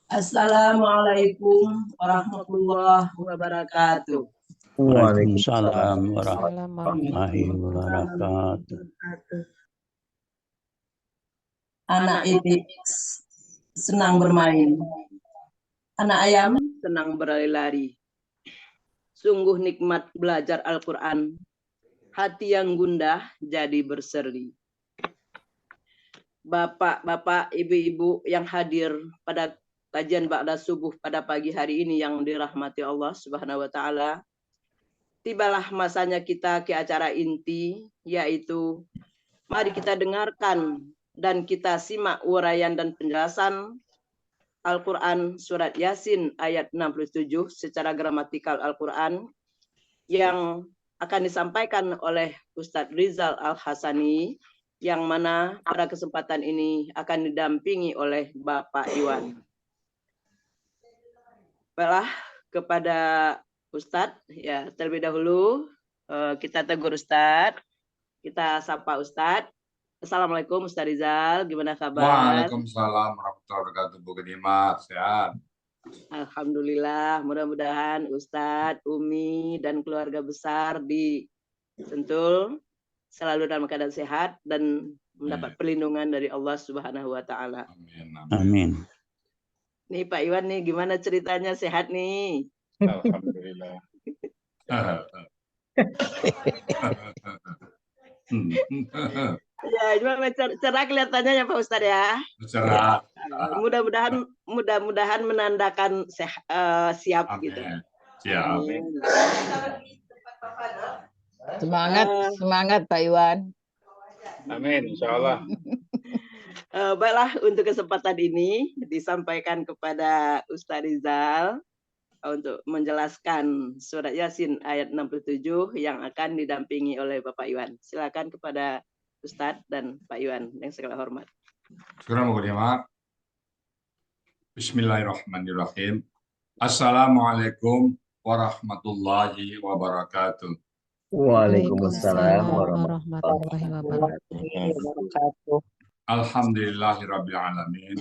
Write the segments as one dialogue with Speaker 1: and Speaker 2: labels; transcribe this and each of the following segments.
Speaker 1: Assalamualaikum warahmatullahi wabarakatuh.
Speaker 2: Waalaikumsalam
Speaker 3: warahmatullahi
Speaker 2: wabarakatuh.
Speaker 1: Anak itik senang bermain. Anak ayam senang berlari-lari. Sungguh nikmat belajar Al-Quran. Hati yang gundah jadi berseri. Bapak-bapak, ibu-ibu yang hadir pada kajian ba'da subuh pada pagi hari ini yang dirahmati Allah Subhanahu wa taala. Tibalah masanya kita ke acara inti, yaitu mari kita dengarkan dan kita simak uraian dan penjelasan Al-Quran surat Yasin ayat 67 secara gramatikal Al-Quran yang akan disampaikan oleh Ustadz Rizal Al-Hasani, yang mana pada kesempatan ini akan didampingi oleh Bapak Iwan. Baiklah, kepada Ustadz, ya terlebih dahulu kita tegur Ustadz, kita sapa Ustadz. Assalamualaikum Ustadz Rizal, gimana kabar?
Speaker 4: Waalaikumsalam warahmatullahi wabarakatuh, Bu Gedimat, sehat.
Speaker 1: Alhamdulillah, mudah-mudahan Ustadz, Umi, dan keluarga besar di Sentul selalu dalam keadaan sehat dan mendapat perlindungan dari Allah Subhanahu wa taala.
Speaker 2: Amin.
Speaker 1: Nih Pak Iwan nih, gimana ceritanya, sehat nih?
Speaker 4: Alhamdulillah.
Speaker 1: Ya, cuma cerah kelihatannya ya Pak Ustadz ya.
Speaker 4: Cerah.
Speaker 1: Mudah-mudahan menandakan siap.
Speaker 4: Amin.
Speaker 1: Gitu.
Speaker 4: Siap.
Speaker 1: Amin.
Speaker 3: Semangat Pak Iwan.
Speaker 4: Amin, insya Allah.
Speaker 1: Baiklah, untuk kesempatan ini disampaikan kepada Ustadz Rizal untuk menjelaskan surat Yasin ayat 67 yang akan didampingi oleh Bapak Iwan. Silakan kepada Ustadz dan Pak Iwan yang segala hormat.
Speaker 4: Bismillahirrahmanirrahim. Assalamualaikum warahmatullahi wabarakatuh.
Speaker 2: Waalaikumsalam
Speaker 3: warahmatullahi wabarakatuh.
Speaker 4: Alhamdulillahirabbil alamin.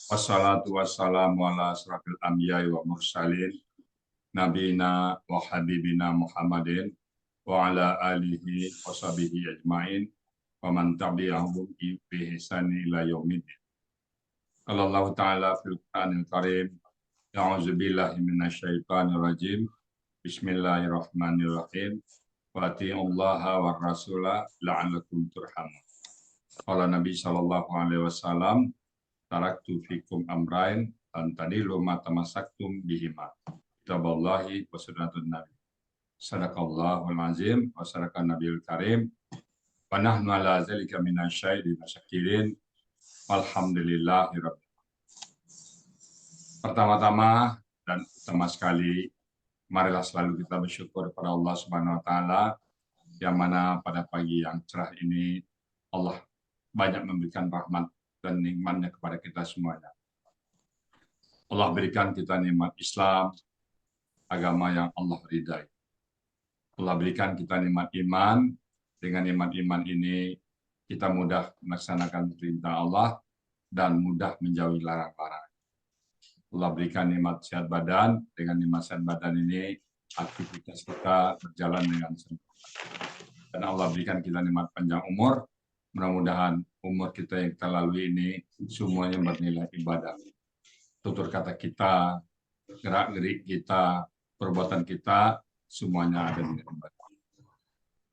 Speaker 4: Wassalatu wassalamu ala asrafil anbiya'i wa mursalin nabiyina wa habibina Muhammadin wa ala alihi wa sahbihi ajmain wa man tabi'ahum bi ihsani ila yaumiddin. Qala Allah ta'ala fil Qur'anil Karim, a'udzu billahi minasyaitonir rajim. Bismillahirrahmanirrahim. Wa ati'ullaha war rasula la'allakum turhamun. Qala Nabi sallallahu alaihi wasallam, taraktu fikum amrain lan tadilu ma tamassaktum bihima. Kitaballahi wa sunnatun nabi. Sadaqallahul azim wa sadaqan nabiyul karim. Wa nahnu ala zalika minasyahidin wasyakirin. Alhamdulillahirabbil alamin. Pertama-tama dan utama sekali, marilah selalu kita bersyukur kepada Allah Subhanahu wa taala, yang mana pada pagi yang cerah ini Allah banyak memberikan rahmat dan nikmatnya kepada kita semuanya. Allah berikan kita nikmat Islam, agama yang Allah ridai. Allah berikan kita nikmat iman. Dengan nikmat iman ini kita mudah melaksanakan perintah Allah dan mudah menjauhi larang-larang. Allah berikan nikmat sehat badan. Dengan nikmat sehat badan ini aktivitas kita berjalan dengan sempurna. Dan Allah berikan kita nikmat panjang umur. Mudah-mudahan umur kita yang kita lalui ini semuanya bernilai ibadah. Tutur kata kita, gerak-gerik kita, perbuatan kita, semuanya ada nilai ibadah.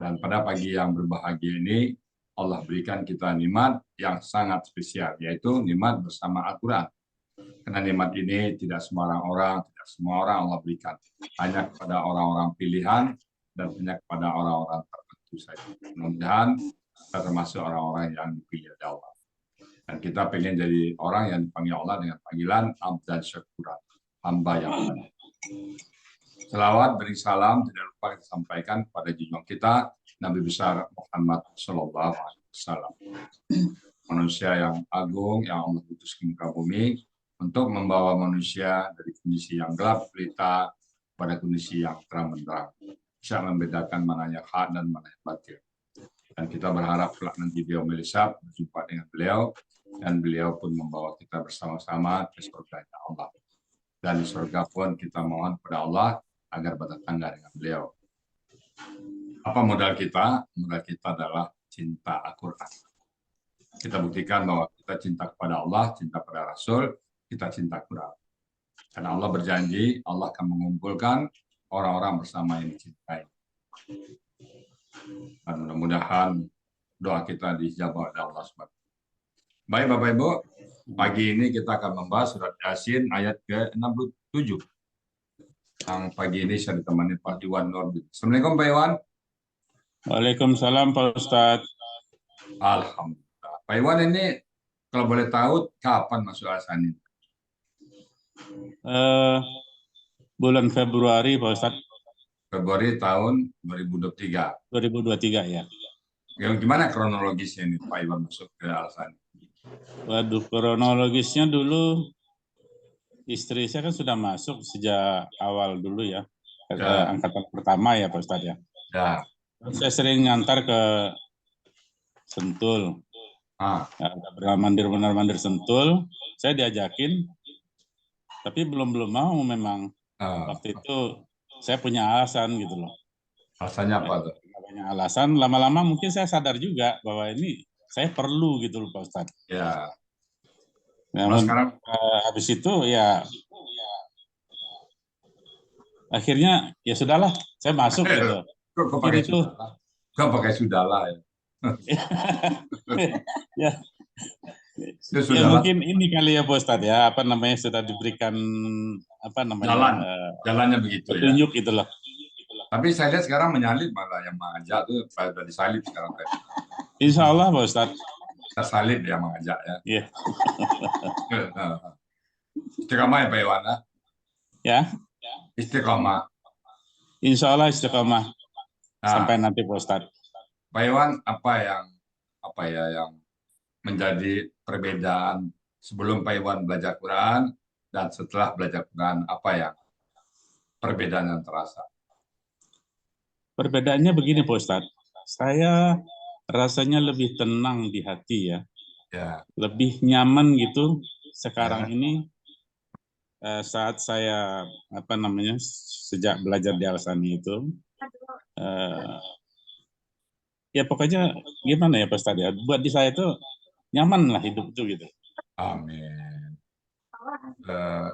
Speaker 4: Dan pada pagi yang berbahagia ini, Allah berikan kita nikmat yang sangat spesial, yaitu nikmat bersama Al-Quran. Karena nikmat ini tidak semua orang, tidak semua orang Allah berikan. Hanya kepada orang-orang pilihan dan hanya kepada orang-orang tertentu saja. Mudah-mudahan kita termasuk orang-orang yang dipilih oleh Allah. Dan kita pengen jadi orang yang dipanggil Allah dengan panggilan abdan syakuran, hamba yang benar. Selawat beri salam tidak lupa kita sampaikan kepada junjungan kita Nabi besar Muhammad Sallallahu Alaihi Wasallam, manusia yang agung yang Allah utus ke muka bumi untuk membawa manusia dari kondisi yang gelap gulita pada kondisi yang terang benderang, bisa membedakan mana yang hak dan mana yang batil. Dan kita berharap kelak nanti beliau melisap berjumpa dengan beliau dan beliau pun membawa kita bersama-sama ke surga Allah. Dan di surga pun kita mohon kepada Allah agar bertetangga dengan beliau. Apa modal kita? Modal kita adalah cinta Al-Quran. Kita buktikan bahwa kita cinta kepada Allah, cinta pada Rasul, kita cinta Quran. Karena Allah berjanji, Allah akan mengumpulkan orang-orang bersama yang dicintai. Dan mudah-mudahan doa kita dijawab oleh Allah SWT. Baik Bapak Ibu, pagi ini kita akan membahas surat Yasin ayat ke-67. Yang pagi ini saya ditemani Pak Iwan Nurdin. Assalamualaikum Pak Iwan.
Speaker 2: Waalaikumsalam Pak Ustadz.
Speaker 4: Alhamdulillah. Pak Iwan ini kalau boleh tahu kapan masuk Al-Sani?
Speaker 2: Bulan Februari Pak Ustadz.
Speaker 4: Februari tahun 2023.
Speaker 2: 2023 ya.
Speaker 4: Gimana kronologisnya ini Pak Iwan masuk ke Al-Sani?
Speaker 2: Waduh, kronologisnya dulu istri saya kan sudah masuk sejak awal dulu ya. Angkatan pertama ya Pak Ustadz ya.
Speaker 4: Ya.
Speaker 2: Saya sering ngantar ke Sentul. Ya, mandir Sentul. Saya diajakin, tapi belum mau memang. Waktu itu saya punya alasan gitu loh.
Speaker 4: Alasannya apa tuh?
Speaker 2: Banyak alasan. Lama-lama mungkin saya sadar juga bahwa ini saya perlu gitu loh Pak Ustadz.
Speaker 4: Ya.
Speaker 2: Nah,
Speaker 4: sekarang
Speaker 2: habis itu ya akhirnya ya sudahlah, saya masuk gitu.
Speaker 4: Kok pakai sudahlah? Kok pakai sudahlah ya?
Speaker 2: Ya. Ya mungkin ini kali ya Pak Ustadz ya, apa namanya sudah diberikan apa namanya
Speaker 4: jalannya begitu
Speaker 2: petunjuk
Speaker 4: ya.
Speaker 2: itulah.
Speaker 4: Tapi saya lihat sekarang menyalip malah yang mengajak tuh sudah disalib sekarang.
Speaker 2: Insya Allah Pak Ustadz.
Speaker 4: Tersalib ya mengajak ya.
Speaker 2: Iya.
Speaker 4: Istiqamah ya Pak Iwan ya?
Speaker 2: Ya.
Speaker 4: Istiqamah.
Speaker 2: Insya Allah istiqamah sampai nanti Pak Ustadz.
Speaker 4: Pak Iwan, apa yang menjadi perbedaan sebelum Pak Iwan belajar Quran dan setelah belajar Quran, apa yang perbedaan yang terasa?
Speaker 2: Perbedaannya begini Pak Ustadz, saya rasanya lebih tenang di hati ya. Lebih nyaman gitu sekarang ini saat saya sejak belajar di Al-Sani itu ya pokoknya gimana ya Pak Ustadz ya, buat di saya itu nyaman lah hidup itu gitu.
Speaker 4: Amin.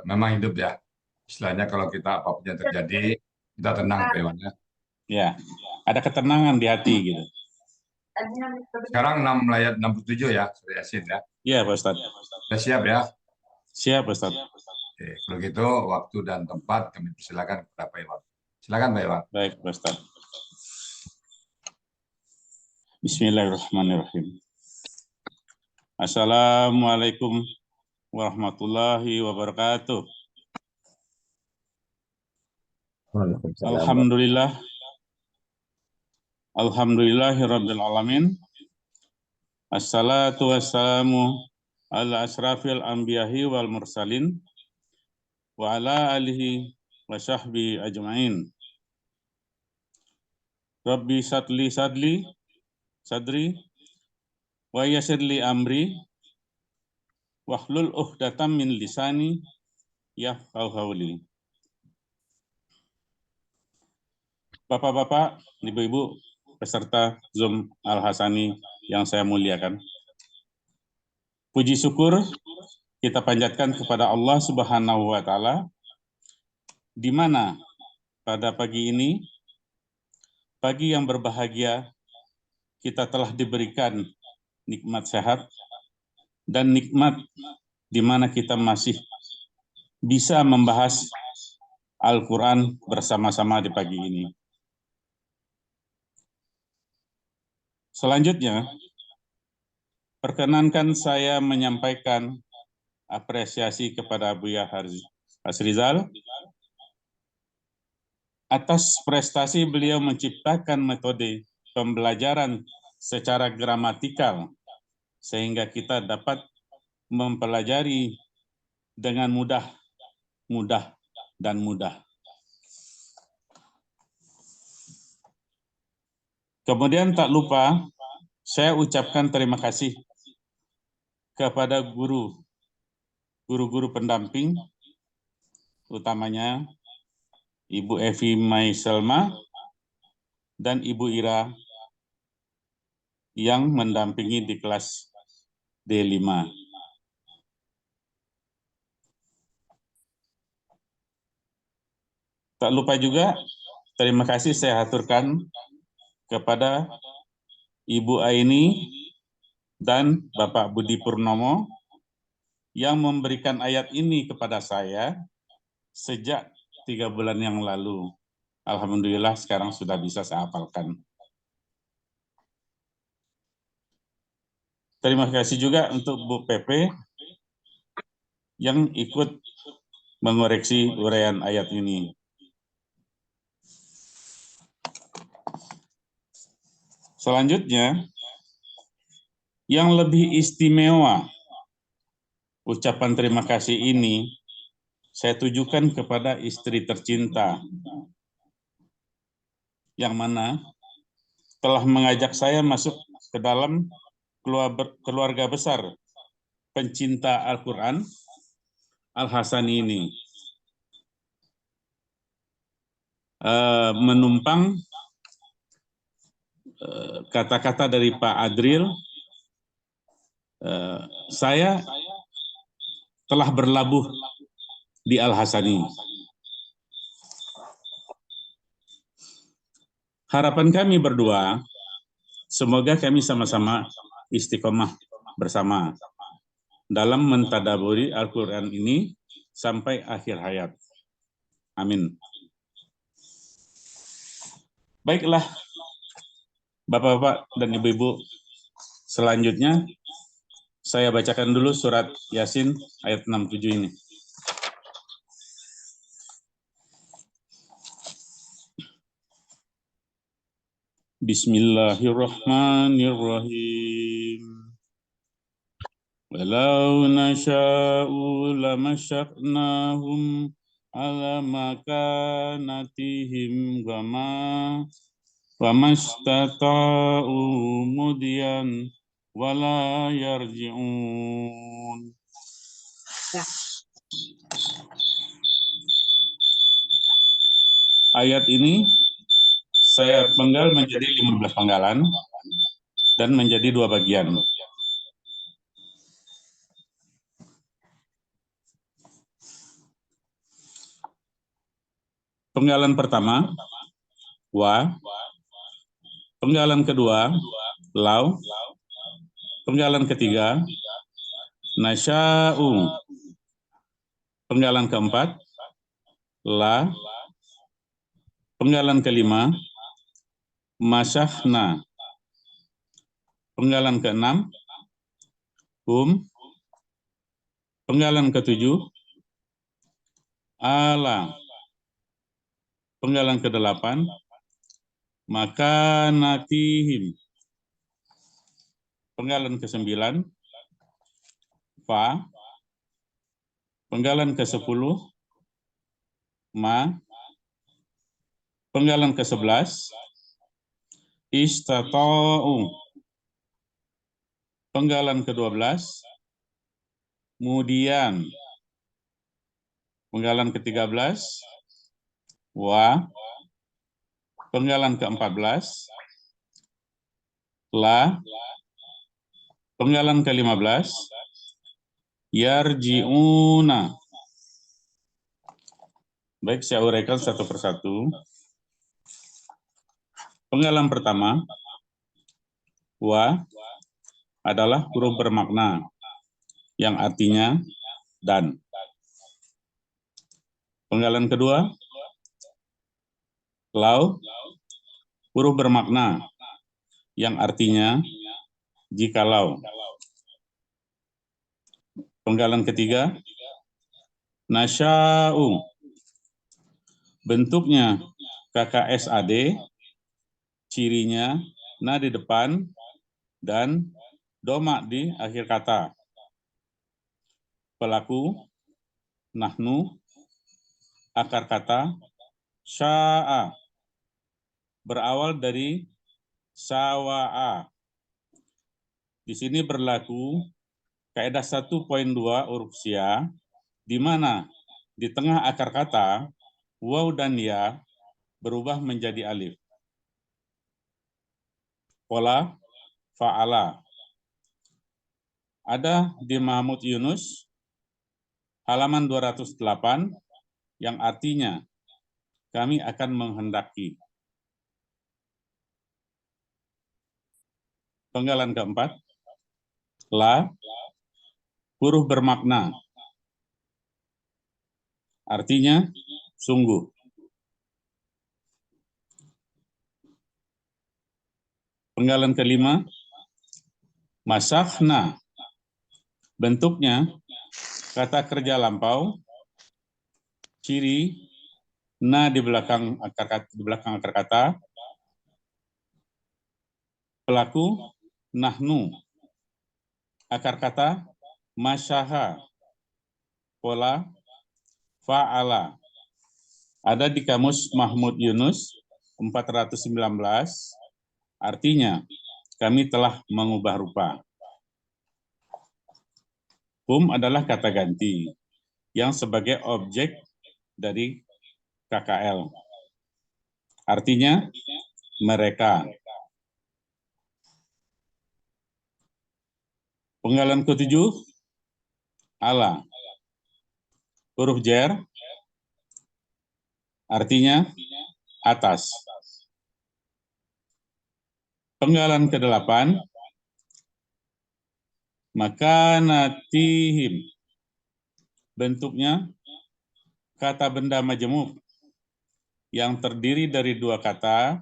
Speaker 4: Memang hidup ya, istilahnya kalau kita apapun yang terjadi kita tenang Pak Iwan ya.
Speaker 2: Ya, ada ketenangan di hati gitu.
Speaker 4: Sekarang ayat 67 ya, Surah Yasin ya.
Speaker 2: Iya Pak Ustadz.
Speaker 4: Sudah siap ya?
Speaker 2: Siap Pak Ustadz.
Speaker 4: Oke, kalau gitu waktu dan tempat kami persilakan kepada Pak Iwan. Silakan Pak Iwan.
Speaker 2: Baik Pak Ustadz. Bismillahirrahmanirrahim. Assalamualaikum warahmatullahi wabarakatuh. Alhamdulillah. Alhamdulillahirabbil alamin. Assalatu wassalamu ala asrafil anbiya'i wal mursalin wa ala alihi wa sahbihi ajma'in. Rabbi sadri wa yassir li amri wahlul 'uqdatam min lisani yafqahu qawli. Bapak-bapak, ibu-ibu, peserta Zoom Al-Hasani yang saya muliakan. Puji syukur kita panjatkan kepada Allah Subhanahu wa Ta'ala, di mana pada pagi ini, pagi yang berbahagia, kita telah diberikan nikmat sehat dan nikmat di mana kita masih bisa membahas Al-Quran bersama-sama di pagi ini. Selanjutnya, perkenankan saya menyampaikan apresiasi kepada Buya Hasrizal atas prestasi beliau menciptakan metode pembelajaran secara gramatikal sehingga kita dapat mempelajari dengan mudah. Kemudian tak lupa saya ucapkan terima kasih kepada guru-guru pendamping, utamanya Ibu Evi Mai Selma dan Ibu Ira yang mendampingi di kelas D5. Tak lupa juga, terima kasih saya aturkan kepada Ibu Aini dan Bapak Budi Purnomo yang memberikan ayat ini kepada saya sejak 3 bulan yang lalu. Alhamdulillah sekarang sudah bisa saya hafalkan. Terima kasih juga untuk Bu Pepe yang ikut mengoreksi uraian ayat ini. Selanjutnya, yang lebih istimewa ucapan terima kasih ini saya tujukan kepada istri tercinta yang mana telah mengajak saya masuk ke dalam keluarga besar pencinta Al-Quran, Al-Hasani ini. Menumpang kata-kata dari Pak Adril, saya telah berlabuh di Al-Hasani. Harapan kami berdua, semoga kami sama-sama istiqomah bersama dalam mentadaburi Al-Quran ini sampai akhir hayat. Amin. Baiklah, Bapak-bapak dan Ibu-ibu, selanjutnya saya bacakan dulu surat Yasin ayat 67 ini. Bismillahirrahmanirrahim. Walau nasha'u lamasyaqnahum ala makanatihim wamastata'u mudiyan wala yarji'un. Ayat ini saya penggal menjadi 15 penggalan dan menjadi 2 bagian. Penggalan pertama, wa. Penggalan kedua, lau. Penggalan ketiga, nasya'u. Penggalan keempat, la. Penggalan kelima, masyahna. Penggalan keenam, Penggalan ketujuh, ala. Penggalan ke-8, makanatihim. Penggalan ke-9, fa. Penggalan ke-10, ma. Penggalan ke-11, istata'u. Penggalan ke-12, mudian. Penggalan ke-13, wa. Penggalan ke-14, la. Penggalan ke-15, yarji'una. Baik, saya uraikan satu persatu. Penggalan pertama, wa, adalah huruf bermakna yang artinya dan. Penggalan kedua, lau, huruf bermakna yang artinya jikalau. Penggalan ketiga, nasya'u, bentuknya KKSAD, cirinya na di depan dan doma di akhir kata. Pelaku, nahnu, akar kata, sya'a, berawal dari sawa'a. Di sini berlaku kaidah 1.2 huruf ya, di mana di tengah akar kata waw dan ya berubah menjadi alif. Pola fa'ala. Ada di Mahmud Yunus halaman 208 yang artinya kami akan menghendaki. Penggalan keempat, la, huruf bermakna. Artinya sungguh. Penggalan kelima, masahna. Bentuknya kata kerja lampau, ciri na di belakang akar kata, pelaku nahnu, akar kata masyaha, pola fa'ala. Ada di kamus Mahmud Yunus 419, artinya kami telah mengubah rupa. Adalah kata ganti yang sebagai objek dari KKL. Artinya mereka. Penggalan ke-7, ala. Huruf jer, artinya atas. Penggalan ke-8, makanatihim. Bentuknya kata benda majemuk yang terdiri dari dua kata,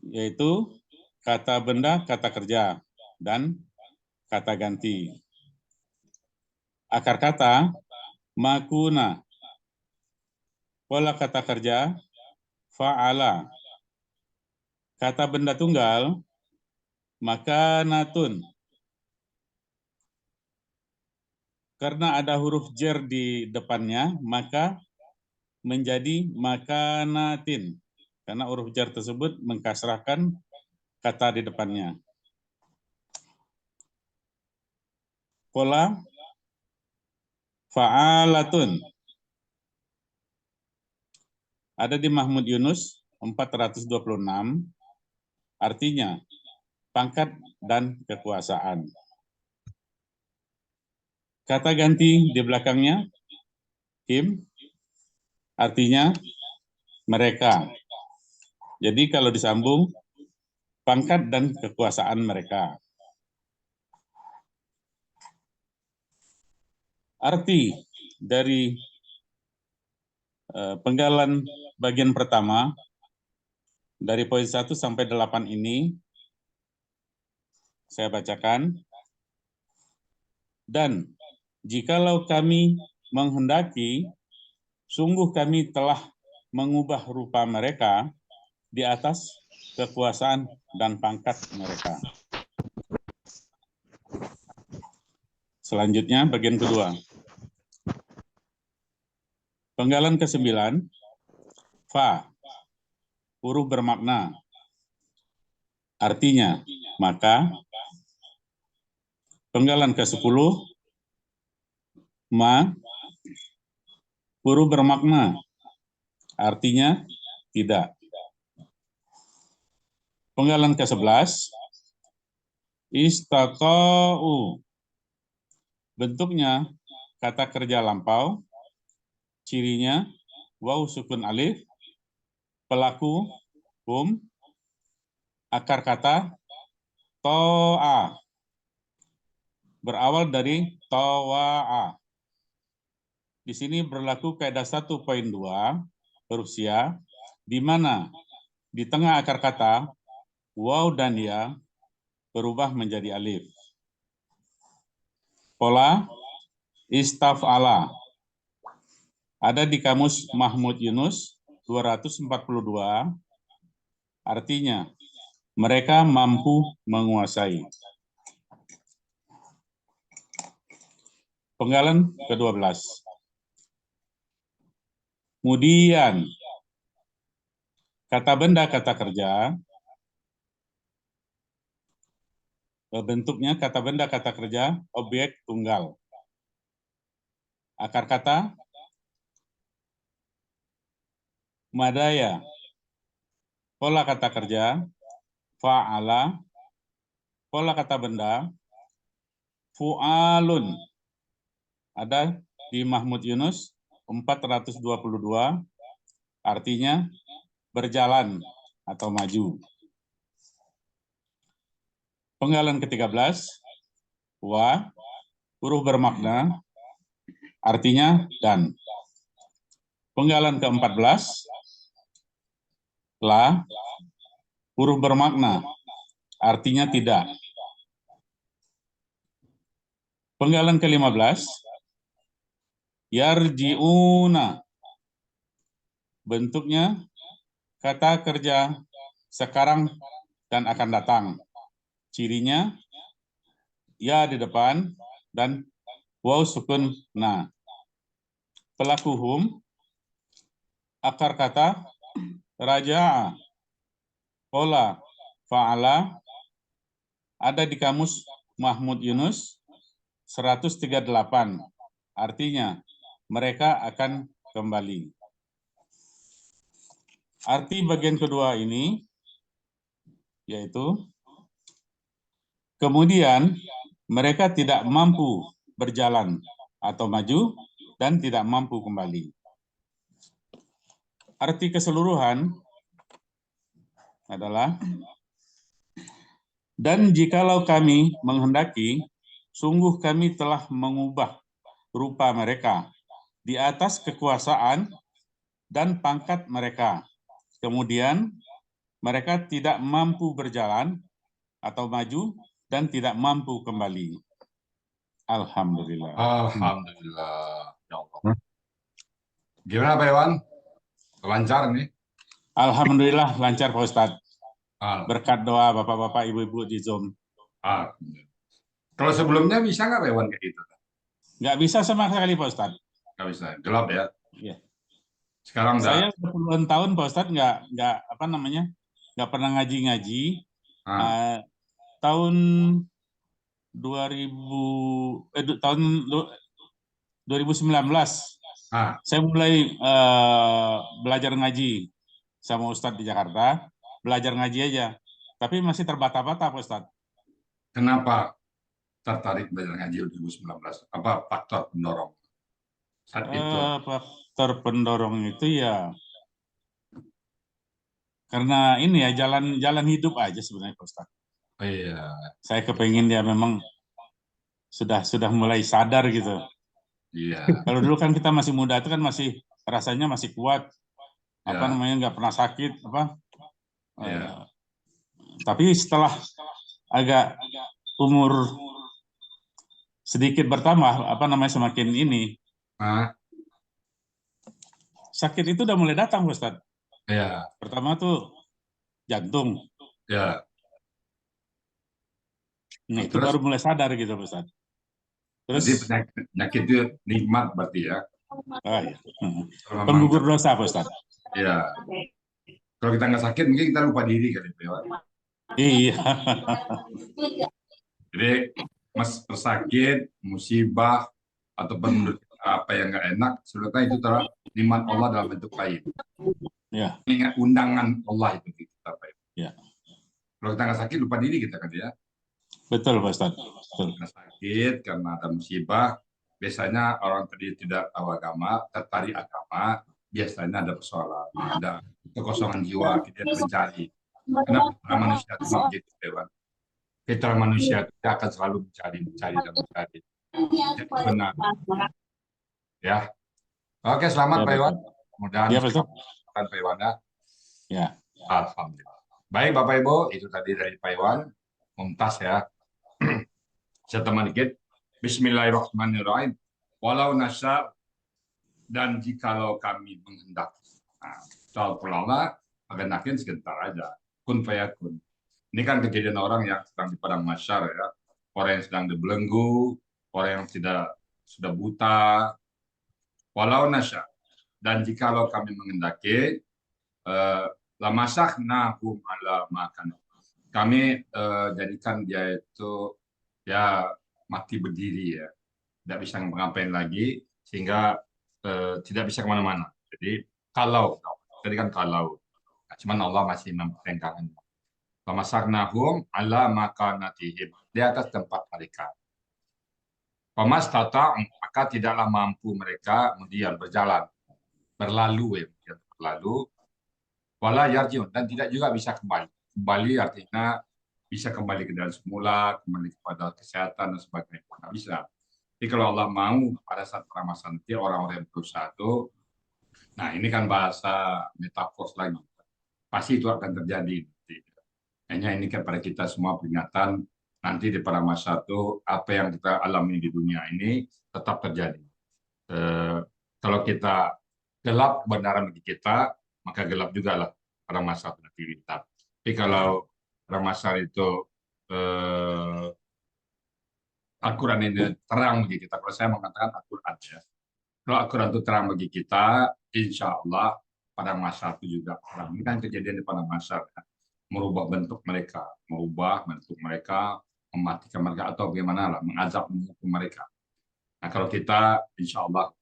Speaker 2: yaitu kata benda, kata kerja, dan kata ganti. Akar kata makuna. Pola kata kerja fa'ala. Kata benda tunggal makanatun. Karena ada huruf jer di depannya, maka menjadi makanatin. Karena huruf jer tersebut mengkasrahkan kata di depannya. Pola fa'alatun. Ada di Mahmud Yunus 426, artinya pangkat dan kekuasaan. Kata ganti di belakangnya, him, artinya mereka. Jadi kalau disambung, pangkat dan kekuasaan mereka. Arti dari penggalan bagian pertama, dari poin 1 sampai 8 ini, saya bacakan. Dan jikalau kami menghendaki, sungguh kami telah mengubah rupa mereka di atas kekuasaan dan pangkat mereka. Selanjutnya bagian kedua. Penggalan ke-9, fa, huruf bermakna. Artinya, maka. Penggalan ke-10, ma, huruf bermakna. Artinya, tidak. Penggalan ke-11, istata'u. Bentuknya kata kerja lampau, cirinya waw sukun alif, pelaku akar kata to'a, berawal dari tawa'a. Di sini berlaku kaidah 1.2 huruf ya, di mana di tengah akar kata waw dan ya berubah menjadi alif. Pola istaf'ala. Ada di kamus Mahmud Yunus 242, artinya mereka mampu menguasai. Penggalan ke-12. Kemudian, kata benda, kata kerja, Bentuknya kata benda, kata kerja, objek tunggal. Akar kata madaya. Pola kata kerja fa'ala. Pola kata benda fu'alun. Ada di Mahmud Yunus 422, artinya berjalan atau maju. Penggalan ke-13, wa, huruf bermakna, artinya dan. Penggalan ke-14, la, huruf bermakna, artinya tidak. Penggalan ke-15, yarji'una, bentuknya kata kerja sekarang dan akan datang. Cirinya ya di depan dan waw sukun na. Pelaku hum, akar kata raja'a, pola fa'ala, ada di kamus Mahmud Yunus 138, artinya mereka akan kembali. Arti bagian kedua ini yaitu kemudian mereka tidak mampu berjalan atau maju dan tidak mampu kembali. Arti keseluruhan adalah, dan jikalau kami menghendaki, sungguh kami telah mengubah rupa mereka di atas kekuasaan dan pangkat mereka. Kemudian mereka tidak mampu berjalan atau maju dan tidak mampu kembali. Alhamdulillah.
Speaker 4: Alhamdulillah. Ya Allah. Gimana Pak Iwan? Lancar nih?
Speaker 2: Alhamdulillah lancar Pak Ustadz.
Speaker 4: Alhamdulillah.
Speaker 2: Berkat doa Bapak-Bapak, Ibu-Ibu di Zoom.
Speaker 4: Kalau sebelumnya bisa nggak Pak Iwan kayak gitu?
Speaker 2: Nggak bisa sama sekali Pak Ustadz.
Speaker 4: Nggak bisa, gelap ya?
Speaker 2: Iya.
Speaker 4: Sekarang
Speaker 2: saya puluhan tahun Pak Ustadz nggak pernah ngaji-ngaji. Tahun 2019 saya mulai belajar ngaji sama Ustadz di Jakarta, belajar ngaji aja, tapi masih terbata-bata Pak Ustadz.
Speaker 4: Kenapa tertarik belajar ngaji 2019? Apa faktor pendorong saat itu?
Speaker 2: Faktor pendorong itu ya karena ini ya jalan hidup aja sebenarnya Pak Ustadz.
Speaker 4: Iya.
Speaker 2: Saya kepengen dia memang sudah mulai sadar gitu.
Speaker 4: Iya.
Speaker 2: Kalau dulu kan kita masih muda itu kan masih rasanya masih kuat, nggak pernah sakit
Speaker 4: Iya.
Speaker 2: Tapi setelah agak umur sedikit bertambah semakin ini sakit itu udah mulai datang Ustaz.
Speaker 4: Iya.
Speaker 2: Pertama tuh jantung.
Speaker 4: Iya.
Speaker 2: Nah, itu baru mulai sadar gitu Ustaz.
Speaker 4: Terus penyakit itu nikmat berarti ya.
Speaker 2: Iya. Penggugur dosa Ustaz.
Speaker 4: Iya. Kalau kita nggak sakit mungkin kita lupa diri kali Pak.
Speaker 2: Iya.
Speaker 4: Jadi sakit, musibah ataupun apa yang nggak enak, sebetulnya itu adalah nikmat Allah dalam bentuk lain.
Speaker 2: Ya.
Speaker 4: Ingat undangan Allah itu kita Pak.
Speaker 2: Ya.
Speaker 4: Kalau kita nggak sakit lupa diri kita kan ya.
Speaker 2: Betul Pak Ustaz.
Speaker 4: Karena sakit, karena ada musibah, biasanya orang tadi tidak tahu agama, tertarik agama, biasanya ada persoalan, ada kekosongan jiwa, kita mencari. Kenapa manusia itu begitu, Dewan? Kita manusia itu akan selalu mencari. Jadi benar. Ya. Oke, selamat Pak Iwan. Mudah-mudahan Pak Iwan ya. Alhamdulillah. Baik Bapak Ibu, itu tadi dari Pak Iwan. Mumtaz ya. Saya teman dikit. Bismillahirrahmanirrahim. Walau nasya dan jikalau kami menghendaki. Soal pulanglah, akan nakin sebentar aja. Kun fayakun. Ini kan kejadian orang yang sedang di padang mahsyar ya. Orang yang sedang dibelenggu, orang yang sudah buta. Walau nasya dan jikalau kami menghendaki, lamasahnahum ala makan. kami jadikan dia itu ya mati berdiri ya, tidak bisa ngapain lagi sehingga tidak bisa kemana-mana. Jadi tadi kan kalau, nah, cuman Allah masih mempertengkarkan. Famasaknahum ala makanatihim, di atas tempat mereka. Famastata, maka tidaklah mampu mereka kemudian berlalu ya, berlalu. Wala yarjiun, dan tidak juga bisa kembali. Kembali artinya bisa kembali ke dalam semula, kembali kepada kesehatan dan sebagainya. Nggak bisa. Jadi kalau Allah mau pada saat peramasan nanti orang-orang yang berusaha itu, nah ini kan bahasa metafor lagi. Pasti itu akan terjadi. Hanya ini kepada kita semua peringatan nanti di pada masa itu apa yang kita alami di dunia ini tetap terjadi. Kalau kita gelap kebenaran bagi kita, maka gelap juga lah pada masa nanti kita. Tapi kalau pada masa itu Al-Quran ini terang bagi kita, kalau saya mengatakan Al-Quran ya. Kalau Al-Quran itu terang bagi kita, insya Allah pada masa itu juga terang. Ini kan kejadian di pada masa ya. Merubah bentuk mereka, mematikan mereka atau bagaimana lah, mengazab mereka. Nah kalau kita insya Allah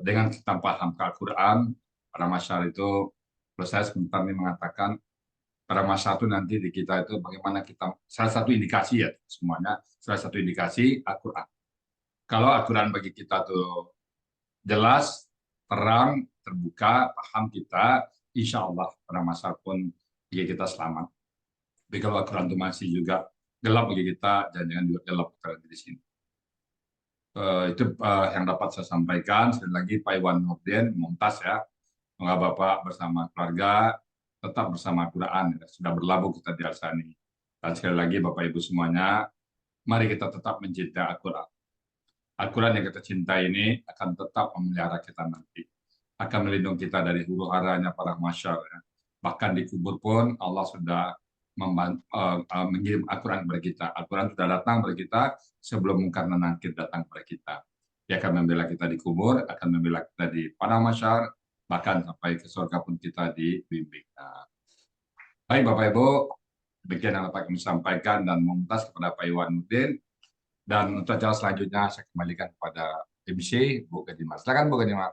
Speaker 4: dengan kita paham ke Al-Quran pada masa itu, kalau saya sebentar ini mengatakan pada masa itu nanti di kita itu bagaimana kita, salah satu indikasi ya semuanya, salah satu indikasi Al-Quran. Kalau Al-Quran bagi kita tuh jelas, terang, terbuka, paham kita, insya Allah pada masa pun kita selamat. Tapi kalau Al-Quran itu masih juga gelap bagi kita, jangan juga gelap di sini. Itu yang dapat saya sampaikan. Sekali lagi Pak Iwan Nurdin, Mumtaz ya, semoga Bapak bersama keluarga tetap bersama Al-Quran. Ya. Sudah berlabuh kita di Al-Sani. Dan sekali lagi Bapak Ibu semuanya, mari kita tetap mencintai Al-Quran. Al-Quran yang kita cintai ini akan tetap memelihara kita nanti. Akan melindungi kita dari huru haranya para masyar. Ya. Bahkan di kubur pun Allah sudah mengirim Al-Quran kepada kita. Al-Quran sudah datang kepada kita sebelum Munkar dan Nakir datang kepada kita. Dia akan membela kita di kubur, akan membela kita di padang mahsyar, bahkan sampai ke surga pun kita dibimbing. Nah, baik Bapak Ibu, demikian yang dapat kami sampaikan dan Mumtaz kepada Pak Iwan Nurdin. Dan untuk acara selanjutnya saya kembalikan kepada MC Bu Gadimar. Silakan Bu Gadimar.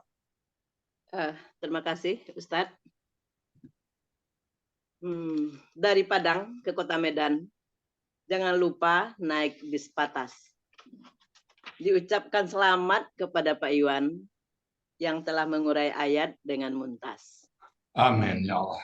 Speaker 1: Terima kasih Ustadz. Dari Padang ke Kota Medan, jangan lupa naik bis Patas. Diucapkan selamat kepada Pak Iwan yang telah mengurai ayat dengan Mumtaz.
Speaker 4: Amin ya Allah.